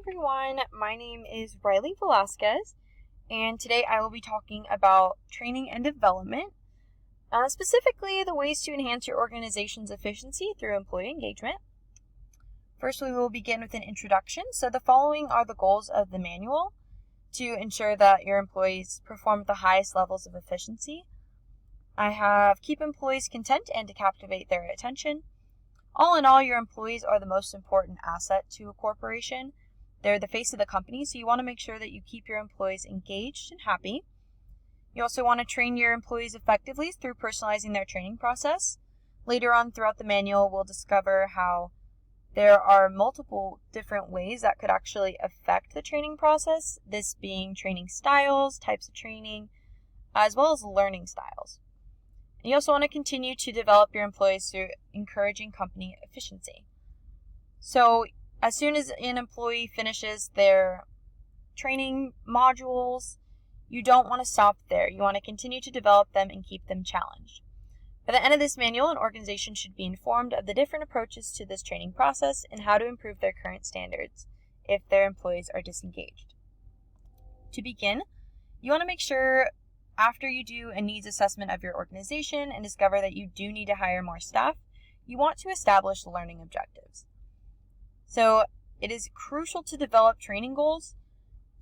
everyone, my name is Riley Velasquez, and today I will be talking about training and development, specifically the ways to enhance your organization's efficiency through employee engagement. First, we will begin with an introduction. So the following are the goals of the manual to ensure that your employees perform at the highest levels of efficiency. I have keep employees content and to captivate their attention. All in all, your employees are the most important asset to a corporation. They're the face of the company, so you want to make sure that you keep your employees engaged and happy. You also want to train your employees effectively through personalizing their training process. Later on throughout the manual, we'll discover how there are multiple different ways that could actually affect the training process, this being training styles, types of training, as well as learning styles. You also want to continue to develop your employees through encouraging company efficiency. So as soon as an employee finishes their training modules, you don't want to stop there. You want to continue to develop them and keep them challenged. By the end of this manual, an organization should be informed of the different approaches to this training process and how to improve their current standards if their employees are disengaged. To begin, you want to make sure after you do a needs assessment of your organization and discover that you do need to hire more staff, you want to establish learning objectives. So it is crucial to develop training goals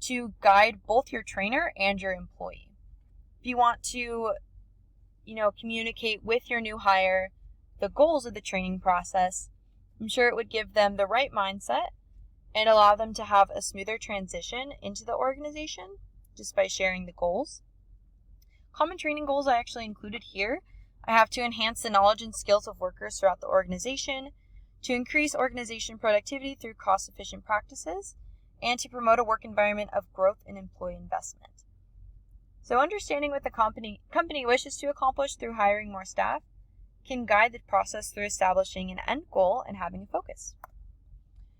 to guide both your trainer and your employee. If you want to, communicate with your new hire the goals of the training process, I'm sure it would give them the right mindset and allow them to have a smoother transition into the organization just by sharing the goals. Common training goals I actually included here. I have to enhance the knowledge and skills of workers throughout the organization, to increase organization productivity through cost-efficient practices, and to promote a work environment of growth and employee investment. So understanding what the company wishes to accomplish through hiring more staff can guide the process through establishing an end goal and having a focus.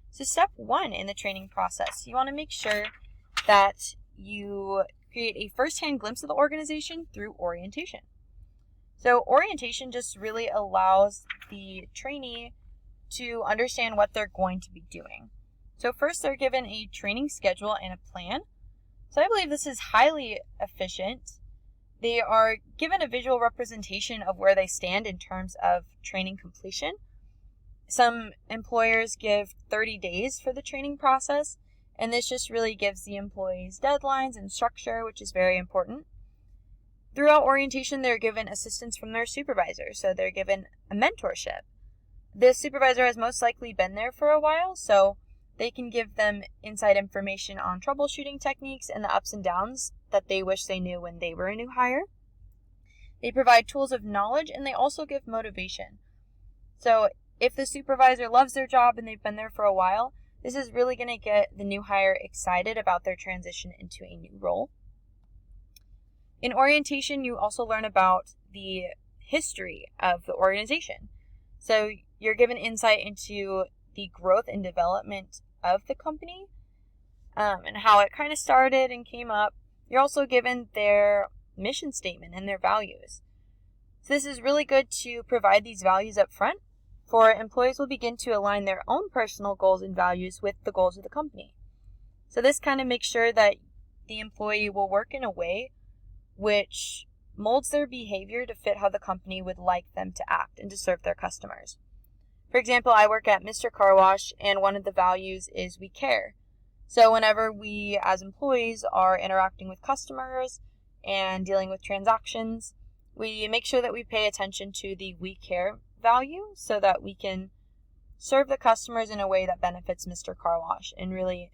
So step 1 in the training process, you want to make sure that you create a first-hand glimpse of the organization through orientation. So orientation just really allows the trainee to understand what they're going to be doing. So first, they're given a training schedule and a plan. So I believe this is highly efficient. They are given a visual representation of where they stand in terms of training completion. Some employers give 30 days for the training process, and this just really gives the employees deadlines and structure, which is very important. Throughout orientation, they're given assistance from their supervisor, so they're given a mentorship. This supervisor has most likely been there for a while, so they can give them inside information on troubleshooting techniques and the ups and downs that they wish they knew when they were a new hire. They provide tools of knowledge, and they also give motivation. So if the supervisor loves their job and they've been there for a while, this is really going to get the new hire excited about their transition into a new role. In orientation, you also learn about the history of the organization. So you're given insight into the growth and development of the company and how it kind of started and came up. You're also given their mission statement and their values. So this is really good to provide these values up front, for employees will begin to align their own personal goals and values with the goals of the company. So this kind of makes sure that the employee will work in a way which molds their behavior to fit how the company would like them to act and to serve their customers. For example, I work at Mr. Car Wash, and one of the values is we care. So whenever we as employees are interacting with customers and dealing with transactions, we make sure that we pay attention to the we care value so that we can serve the customers in a way that benefits Mr. Car Wash and really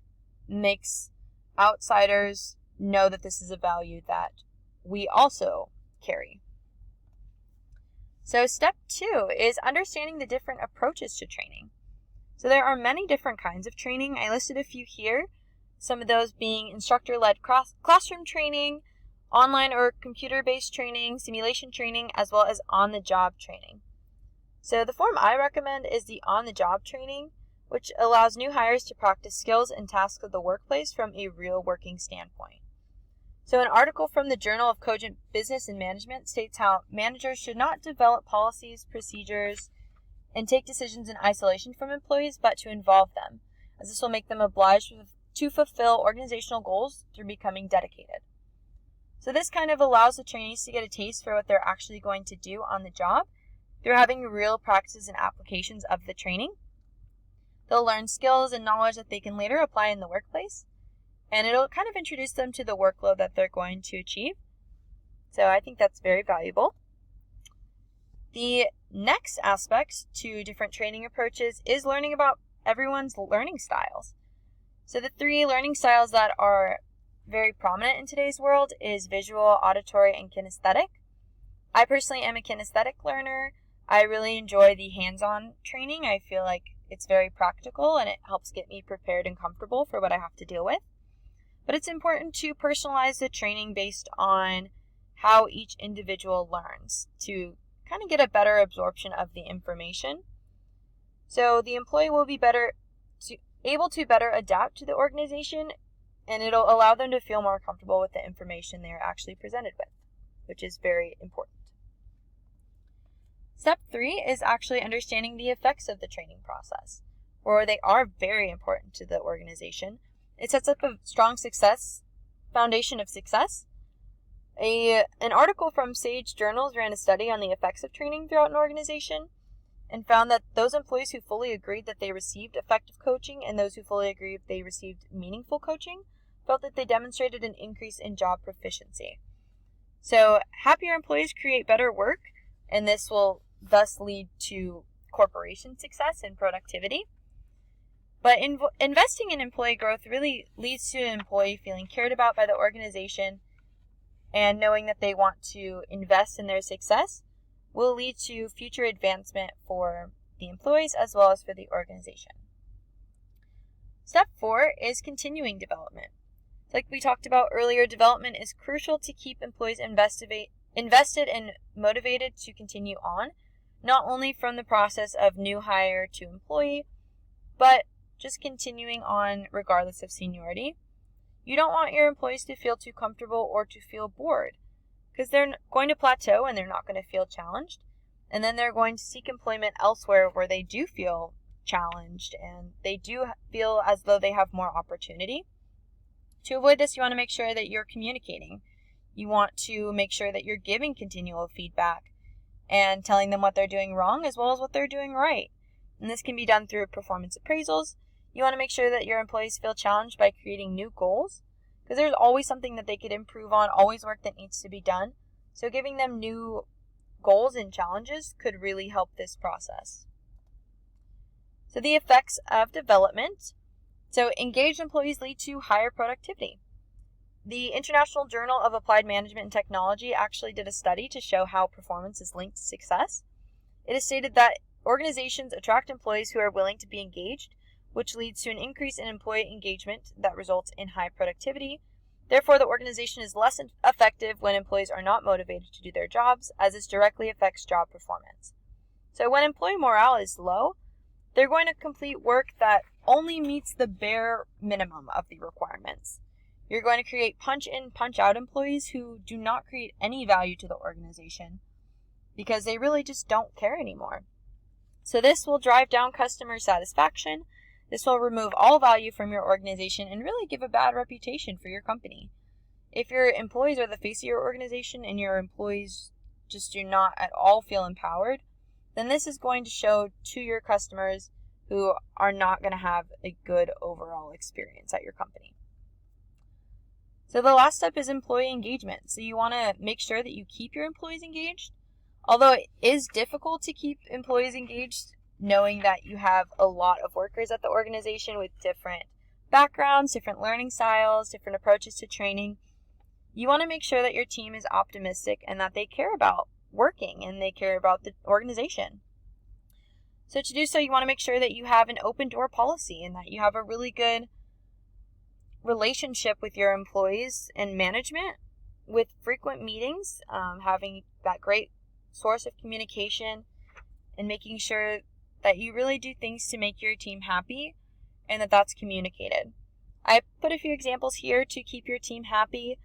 makes outsiders know that this is a value that we also carry. So step 2 is understanding the different approaches to training. So there are many different kinds of training. I listed a few here, some of those being instructor-led classroom training, online or computer-based training, simulation training, as well as on-the-job training. So the form I recommend is the on-the-job training, which allows new hires to practice skills and tasks of the workplace from a real working standpoint. So an article from the Journal of Cogent Business and Management states how managers should not develop policies, procedures, and take decisions in isolation from employees, but to involve them, as this will make them obliged to fulfill organizational goals through becoming dedicated. So this kind of allows the trainees to get a taste for what they're actually going to do on the job through having real practices and applications of the training. They'll learn skills and knowledge that they can later apply in the workplace, and it'll kind of introduce them to the workload that they're going to achieve. So I think that's very valuable. The next aspect to different training approaches is learning about everyone's learning styles. So the 3 learning styles that are very prominent in today's world is visual, auditory, and kinesthetic. I personally am a kinesthetic learner. I really enjoy the hands-on training. I feel like it's very practical and it helps get me prepared and comfortable for what I have to deal with. But it's important to personalize the training based on how each individual learns to kind of get a better absorption of the information. So the employee will be able to better adapt to the organization, and it'll allow them to feel more comfortable with the information they are actually presented with, which is very important. Step 3 is actually understanding the effects of the training process, or they are very important to the organization. It sets up a strong foundation of success. An article from Sage Journals ran a study on the effects of training throughout an organization and found that those employees who fully agreed that they received effective coaching and those who fully agreed they received meaningful coaching felt that they demonstrated an increase in job proficiency. So happier employees create better work, and this will thus lead to corporation success and productivity. But investing in employee growth really leads to an employee feeling cared about by the organization, and knowing that they want to invest in their success will lead to future advancement for the employees as well as for the organization. Step 4 is continuing development. Like we talked about earlier, development is crucial to keep employees invested and motivated to continue on, not only from the process of new hire to employee, but just continuing on regardless of seniority. You don't want your employees to feel too comfortable or to feel bored, because they're going to plateau and they're not going to feel challenged, and then they're going to seek employment elsewhere where they do feel challenged and they do feel as though they have more opportunity. To avoid this, you want to make sure that you're communicating. You want to make sure that you're giving continual feedback and telling them what they're doing wrong as well as what they're doing right. And this can be done through performance appraisals. You want to make sure that your employees feel challenged by creating new goals, because there's always something that they could improve on, always work that needs to be done. So giving them new goals and challenges could really help this process. So the effects of development. So engaged employees lead to higher productivity. The International Journal of Applied Management and Technology actually did a study to show how performance is linked to success. It is stated that organizations attract employees who are willing to be engaged, which leads to an increase in employee engagement that results in high productivity. Therefore, the organization is less effective when employees are not motivated to do their jobs, as this directly affects job performance. So when employee morale is low, they're going to complete work that only meets the bare minimum of the requirements. You're going to create punch-in, punch-out employees who do not create any value to the organization because they really just don't care anymore. So this will drive down customer satisfaction. This will remove all value from your organization and really give a bad reputation for your company. If your employees are the face of your organization and your employees just do not at all feel empowered, then this is going to show to your customers who are not going to have a good overall experience at your company. So the last step is employee engagement. So you want to make sure that you keep your employees engaged. Although it is difficult to keep employees engaged, knowing that you have a lot of workers at the organization with different backgrounds, different learning styles, different approaches to training, you want to make sure that your team is optimistic and that they care about working and they care about the organization. So to do so, you want to make sure that you have an open door policy and that you have a really good relationship with your employees and management with frequent meetings, having that great source of communication and making sure that you really do things to make your team happy and that that's communicated. I put a few examples here to keep your team happy.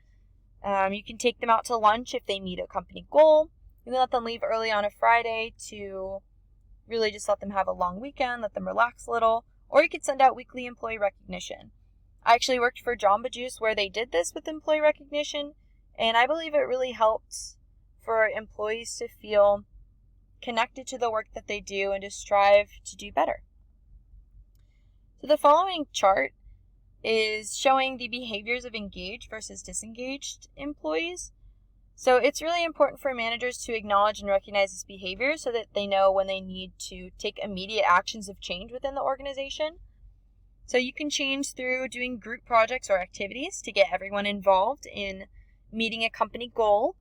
You can take them out to lunch if they meet a company goal. You can let them leave early on a Friday to really just let them have a long weekend, let them relax a little, or you could send out weekly employee recognition. I actually worked for Jamba Juice where they did this with employee recognition, and I believe it really helped for employees to feel connected to the work that they do and to strive to do better. So the following chart is showing the behaviors of engaged versus disengaged employees. So it's really important for managers to acknowledge and recognize this behavior so that they know when they need to take immediate actions of change within the organization. So you can change through doing group projects or activities to get everyone involved in meeting a company goal.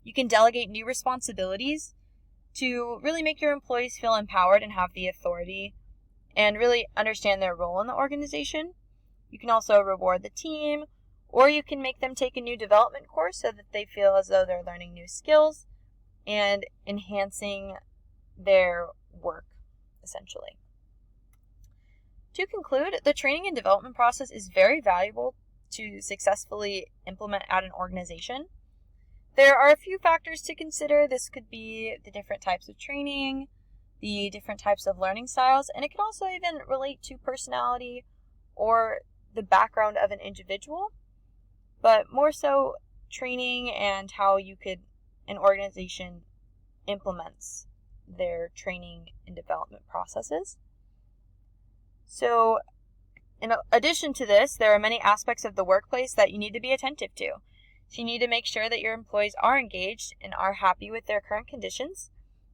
You can delegate new responsibilities to really make your employees feel empowered and have the authority and really understand their role in the organization. You can also reward the team, or you can make them take a new development course so that they feel as though they're learning new skills and enhancing their work, essentially. To conclude, the training and development process is very valuable to successfully implement at an organization. There are a few factors to consider. This could be the different types of training, the different types of learning styles, and it can also even relate to personality or the background of an individual, but more so training and how an organization implements their training and development processes. So in addition to this, there are many aspects of the workplace that you need to be attentive to. So you need to make sure that your employees are engaged and are happy with their current conditions.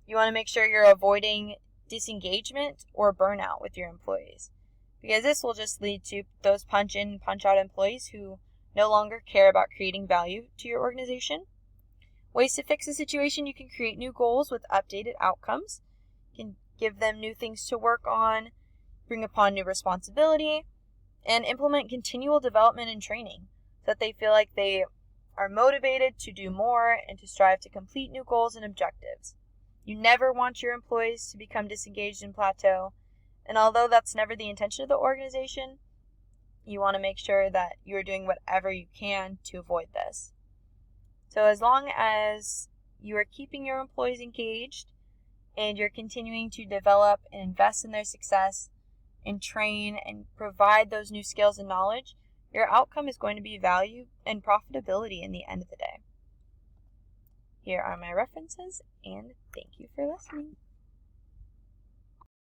You want to make sure you're avoiding disengagement or burnout with your employees, because this will just lead to those punch in, punch out employees who no longer care about creating value to your organization. Ways to fix the situation: you can create new goals with updated outcomes. You can give them new things to work on, bring upon new responsibility, and implement continual development and training so that they feel like they are motivated to do more and to strive to complete new goals and objectives. You never want your employees to become disengaged and plateau, and although that's never the intention of the organization, you want to make sure that you are doing whatever you can to avoid this. So as long as you are keeping your employees engaged and you're continuing to develop and invest in their success and train and provide those new skills and knowledge, your outcome is going to be value and profitability in the end of the day. Here are my references, and thank you for listening.